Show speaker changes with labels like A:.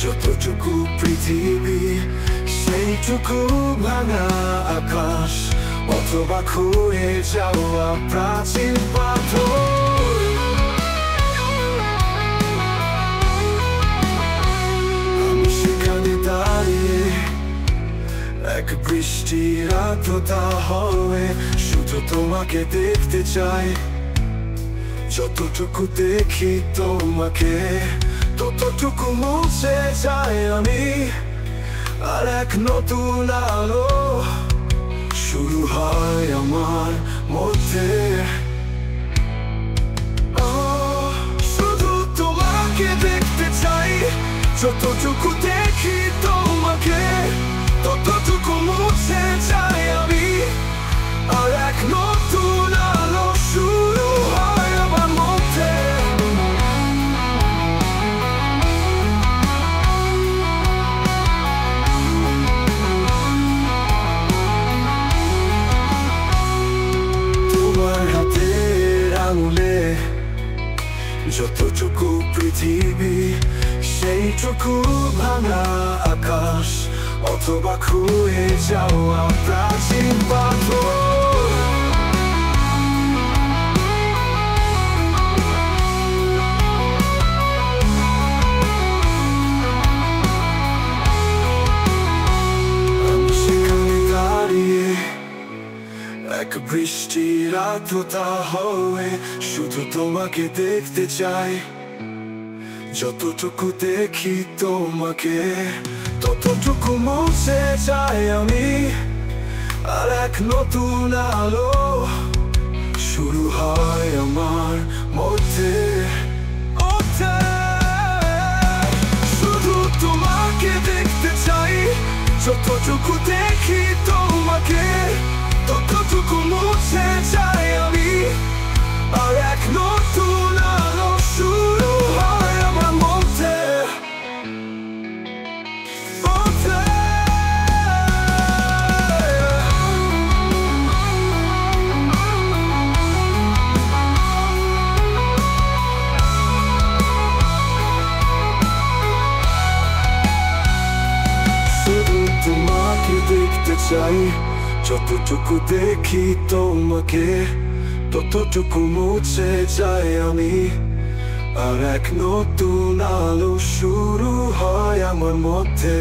A: যতটুকু পৃথিবী সেইটুকু ভাঙা আকাশ, অথবা খুঁড়ে যাওয়া প্রাচীন পাথর। আমি সেখানে দাঁড়িয়ে এক বৃষ্টির আর্দ্রতা হয়ে শুধু তোমাকে দেখতে চাই। যতটুকু দেখি তোমাকে ততটুকু মুছে যাই আমি, আর এক নতুন আলো শুরু হয় আমার মধ্যে। শুধু তোমাকে দেখতে চাই, যতটুকু দেখি তোমাকে ততটুকু মুছে যাই আমি, আর এক নতুন আলো শুরু হয় আমার মধ্যে। তোমার হাতের আঙুলে যতটুকু পৃথিবী সেইটুকু ভাঙা আকাশ, অথবা খুঁড়ে যাওয়া প্রাচীন পাথর। আমি সেখানে দাঁড়িয়ে এক বৃষ্টির আর্দ্রতা হয়ে শুধু তোমাকে দেখতে চাই। যতটুকু দেখি তোমাকে ততটুকু মুছে যাই আমি, আর এক নতুন আলো শুরু হয় আমার মধ্যে। শুধু তোমাকে দেখতে চাই, যতটুকু দেখি তোমাকে ততটুকু মুছে যাই আমি, আর এক নতুন আলো শুরু হয় আমার মধ্যে। শুধু তোমাকে দেখতে চাই, যতটুকু দেখি তোমাকে ততটুকু মুছে যাই আমি, আর এক নতুন আলো শুরু হয় আমার মধ্যে।